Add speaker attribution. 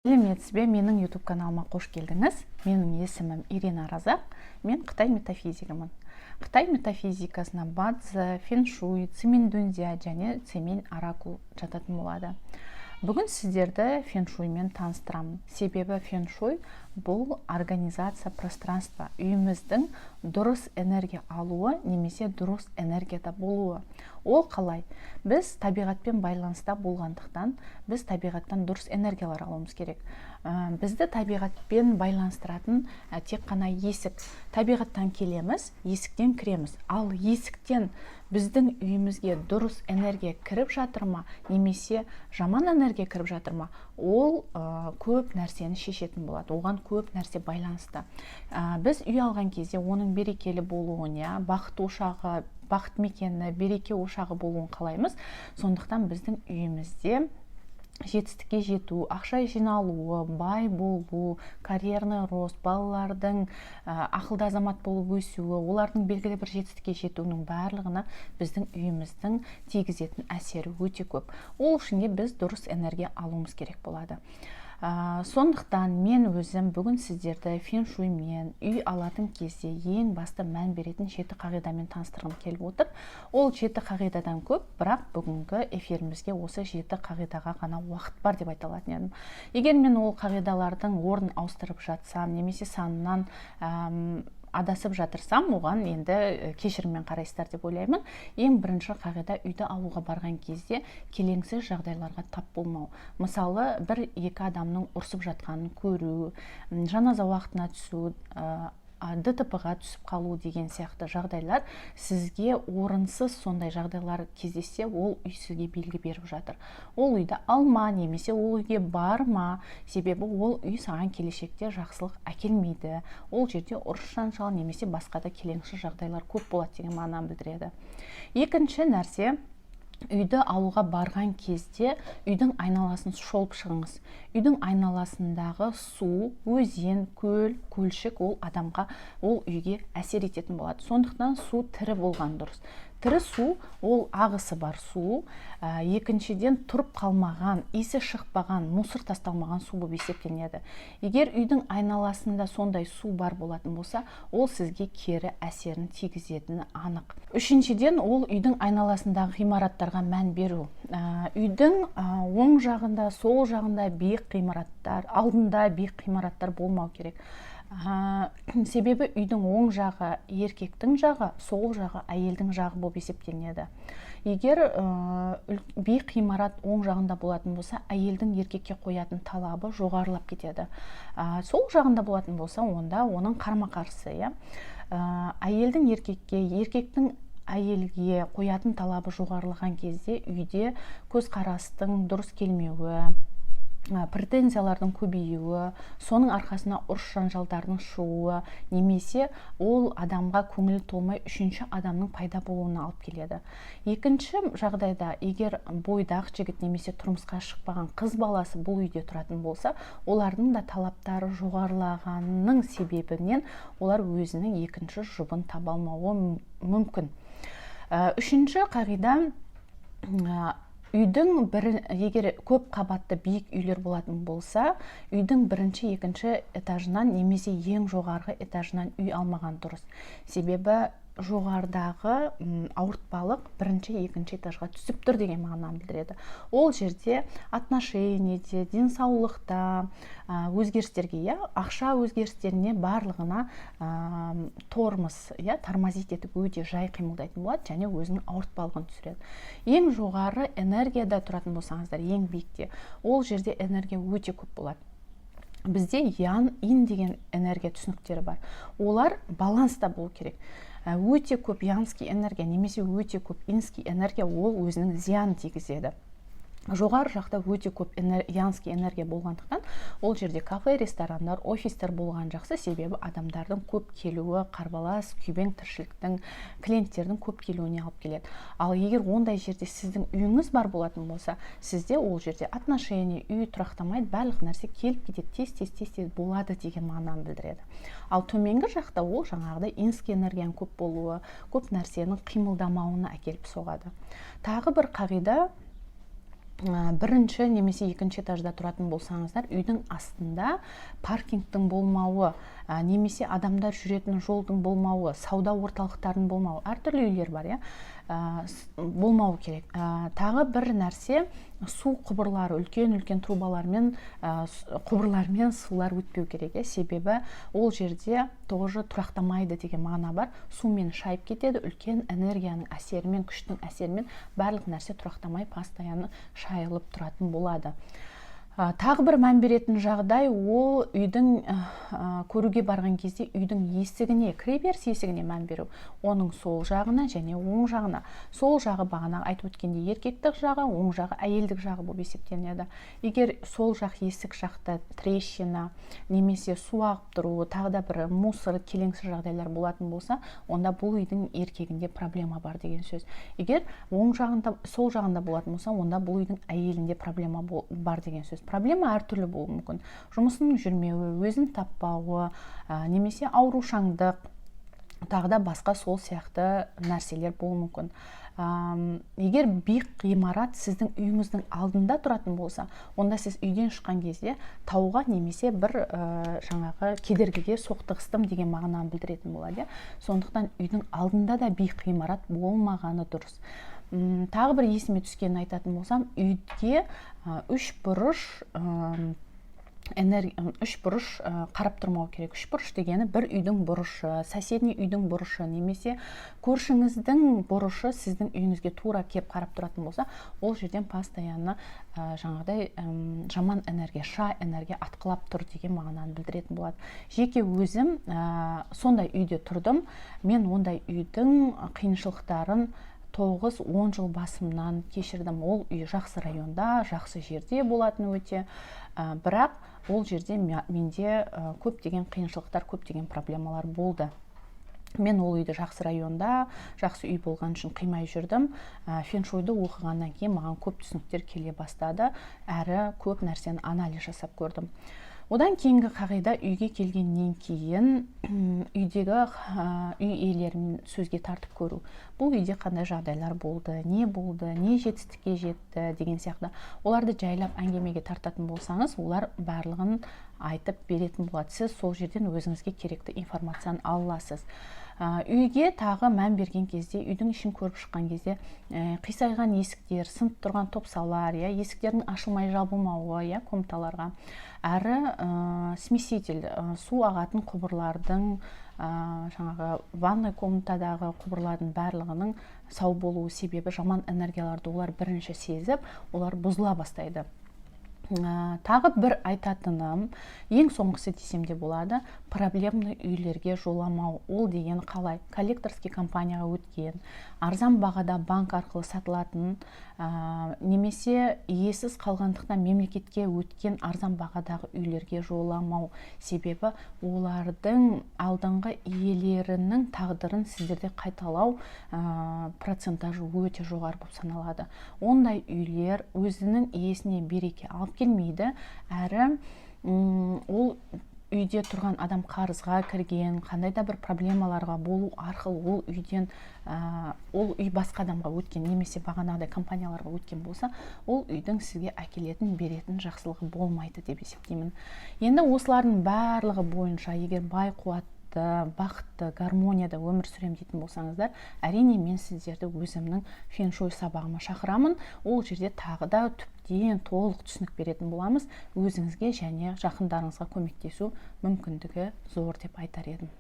Speaker 1: Сәлеметсіз бе, менің YouTube каналыма қош келдіңіз. Менің есімім Ирина Разақ, мен Қытай метафизигімін. Қытай метафизикасына бадзи, фэншуй, цимин дүндия және цимин оракул жататын болады. Бүгін сіздерді фэншуймен таныстырамын. Себебі фэншуй бұл организация пространства, үйіміздің дұрыс энергия алуы немесе дұрыс энергияда болуы. Ол қалай? Біз табиғатпен байланыста болғандықтан, біз табиғаттан дұрыс энергиялар алуымыз керек. Бізді табиғатпен байланыстыратын тек қана есік. Табиғаттан келеміз, есіктен кіреміз. Ал есіктен біздің үйімізге дұрыс энергия кіріп жатыр ма, немесе жаман энергия кіріп жатыр ма, ол көп нәрсені шешетін болады. Оған көп нәрсе байланысты. Біз үй алған кезде оның берекелі болуына, бақыт ошағы, бақыт мекені, береке ошағы болуын қалаймыз. Сондықтан біздің үйімізде жетістікке жету, ақша жиналуы, бай болу, карьерный рост, балалардың ақылды азамат болып өсуі, олардың белгілі бір жетістікке жетуінің барлығына біздің үйіміздің тигізетін әсері өте көп. Ол үшін біз дұрыс энергия алуымыз керек болады. Сондықтан мен өзім бүгін сіздерді фэншуймен үй алатын кезде ең басты мән беретін 7 қағидамен таныстырғым келіп отыр. Ол 7 қағидадан көп, бірақ бүгінгі эфирімізге осы 7 қағидаға ғана уақыт бар деп айта алатын едім. Егер мен ол қағидалардың орнын ауыстырып жатсам, немесе санынан адасып жатырсам, оған енді кешіріммен қарайсыздар деп ойлаймын. Ең бірінші қағида: үйді алуға барған кезде келеңсіз жағдайларға тап болмау. Мысалы, бір-екі адамның ұрсып жатқанын көру, жаназа уақытына түсу, ДТП-ға түсіп қалу деген сияқты жағдайлар сізге орынсыз, сондай жағдайлар кездессе, ол үй сізге белгі беріп жатыр. Ол үйді алма, немесе ол үйге барма, себебі ол үй саған келешекте жақсылық әкелмейді. Ол жерде ұрыс жанжал немесе басқа да келеңсіз жағдайлар көп болады деген мағынаны білдіреді. Екінші нәрсе: үйді алуға барған кезде үйдің айналасын шолып шығыңыз. Үйдің айналасындағы су, өзен, көл, көлшік ол адамға, ол үйге әсер ететін болады. Сондықтан су тірі болған дұрыс. Тірі су ол ағысы бар су. Екіншіден, тұрып қалмаған, иісі шықпаған, мусор тасталмаған су болып есептелінеді. Егер үйдің айналасында сондай су бар болатын болса, ол сізге кері әсерін тигізетіні анық. Үшіншіден, ол үйдің айналасындағы ғимараттарға мән беру. Үйдің оң жағында, сол жағында биік ғимараттар, алдында биік ғимараттар болмау керек. Себебі үйдің оң жағы еркектің жағы, сол жағы әйелдің жағы болып есептелінеді. Егер биік ғимарат оң жағында болатын болса, әйелдің еркекке қоятын талабы жоғарылап кетеді. Сол жағында болатын болса, онда оның қарама-қарсы. Әйелдің еркекке, еркектің әйелге қоятын талабы жоғарылаған кезде үйде көзқарастың дұрыс келмеуі, претензиялардың көбеюі, соның арқасына ұрыс жанжалдардың шығуы, немесе ол адамға көңілі толмай үшінші адамның пайда болуына алып келеді. Екінші жағдайда, егер бойдақ жігіт немесе тұрмысқа шықпаған қыз баласы бұл үйде тұратын болса, олардың да талаптары жоғарылағанның себебінен олар өзінің екінші жұбын таба алмауы мүмкін. Үшінші қағида: үйдің егер көп қабатты биік үйлер болатын болса, үйдің бірінші, екінші этажынан немесе ең жоғарғы этажынан үй алмаған дұрыс. Себебі жоғарыдағы ауыртпалық бірінші, екінші этажға түсіп тұр деген мағынаны білдіреді. Ол жерде отношениеде, денсаулықта өзгерістерге, ақша өзгерістеріне барлығына тормозит етіп өте жай қимылдайтын болады және өзінің ауыртпалығын түсіреді. Ең жоғары энергияда тұратын болсаңыздар, ең биікте, ол жерде энергия өте көп болады. Бізде ян, ин деген энергия түсініктері бар. Олар баланста болу керек. Өте көп янский энергия немесе өте көп инский энергия ол өзінің зиянын тигізеді. Жоғары жақта өте көп янский энергия болғандықтан, ол жерде кафе, ресторандар, офистер болған жақсы, себебі адамдардың көп келуі, қарбалас, күйбең тіршіліктің, клиенттердің көп келуіне алып келеді. Ал егер ондай жерде сіздің үйіңіз бар болатын болса, сізде ол жерде отношение, үй тұрақтамайды, барлық нәрсе келіп кетеді, тез болады деген мағынаны білдіреді. Ал төменгі жақта ол жаңағыдай инский энергияның көп болуы, көп нәрсенің қимылдамауына әкеліп соғады. Тағы бір қағида: бірінші немесе екінші этажда тұратын болсаңыздар, үйдің астында паркингтің болмауы, немесе адамдар жүретін жолдың болмауы, сауда орталықтарының болмауы, әртүрлі үйлер бар, болмауы керек. Тағы бір нәрсе, су құбырлары, үлкен трубалармен, құбырлармен сулар өтпеу керек, себебі ол жерде тоже тұрақтамайды деген мағына бар. Сумен шайып кетеді, үлкен энергияның әсерімен, күштің әсерімен барлық нәрсе тұрақтамай, постоянно шайылып тұратын болады. Тағы бір мән беретін жағдай, ол үйдің көруге барған кезде үйдің есігіне, кіреберіс есігіне мән беру. Оның сол жағына және оң жағына. Сол жағы бағана айтып өткенде еркектік жағы, оң жағы әйелдік жағы болып есептелінеді. Егер сол жақ есік жақта трещина немесе су ағып тұруы, тағы да бір мусор, келеңсіз жағдайлар болатын болса, онда бұл үйдің еркегінде проблема бар деген сөз. Егер оң жағында, сол жағында болатын болса, онда бұл үйдің әйелінде проблема бар деген сөз. Проблема әртүрлі болуы мүмкін. Жұмысының жүрмеуі, өзін таппауы, немесе аурушаңдық, тағы да басқа сол сияқты нәрселер болуы мүмкін. Егер биік ғимарат сіздің үйіңіздің алдында тұратын болса, онда сіз үйден шыққан кезде тауға немесе бір жаңағы кедергіге соқтығыстым деген мағынаны білдіретін болады. Сондықтан үйдің алдында да биік ғимарат болмағаны дұрыс. Тағы бір есіме түскенін айтатын болсам, үйге үш бұрыш қарап тұрмау керек. Үш бұрыш дегені бір үйдің бұрышы, соседний үйдің бұрышы, немесе көршіңіздің бұрышы сіздің үйіңізге тура кеп қарап тұратын болса, ол жерден постоянно жаңағыдай жаман энергия, ша энергия атқылап тұр деген мағынаны білдіретін болады. Жеке өзім сондай үйде тұрдым. Мен ондай үйдің қиыншылықтарын 9-10 жыл басымнан кешірдім. Ол үй жақсы районда, жақсы жерде болатын өте. Бірақ ол жерде менде көптеген қиыншылықтар, көптеген проблемалар болды. Мен ол үйді жақсы районда, жақсы үй болған үшін қимай жүрдім. Феншуйды оқығаннан кейін маған көп түсініктер келе бастады, әрі көп нәрсені анализ жасап көрдім. Одан кейінгі қағида, үйге келгеннен кейін үйдегі үй иелерін сөзге тартып көру. Бұл үйде қандай жағдайлар болды, не жетістікке жетті деген сияқты. Оларды жайлап әңгімеге тартатын болсаңыз, олар барлығын айтып беретін болады. Сіз сол жерден өзіңізге керекті информацияны ала аласыз. Үйге тағы мән берген кезде, үйдің ішін көріп шыққан кезде қисайған есіктер, сынып тұрған топсалар, есіктердің ашылмай жабылмауы, комнаталарға, әрі смеситель, су ағатын құбырлардың, жаңағы ванной комнатадағы құбырлардың барлығының сау болуы себебі жаман энергияларды олар бірінші сезіп, олар бұзыла бастайды. Тағы бір айтатыным, ең соңғысы десем де болады, проблемный үйлерге жоламау. Ол деген қалай? Коллекторский компанияға өткен, арзан бағада банк арқылы сатылатын, немесе иесіз қалғандықтан мемлекетке өткен арзан бағадағы үйлерге жоламау. Себебі олардың алдыңғы иелерінің тағдырын сіздерде қайталау процентажы өте жоғары болып саналады. Ондай үйлер өзінің иесіне береке алып келмейді, әрі ол үйде тұрған адам қарызға кірген, қандай да бір проблемаларға болу арқылы ол үйден ол үй басқа адамға өткен, немесе бағанағыдай компанияларға өткен болса, ол үйдің сізге әкелетін, беретін жақсылығы болмайды деп есептеймін. Енді осылардың барлығы бойынша, егер бай, қуатты, бақытты, гармонияда өмір сүрем дейтін болсаңыздар, әрине мен сіздерді өзімнің феншуй сабағыма шақырамын. Ол жерде тағы да түптен толық түсінік беретін боламыз. Өзіңізге және жақындарыңызға көмектесу мүмкіндігі зор деп айтар едім.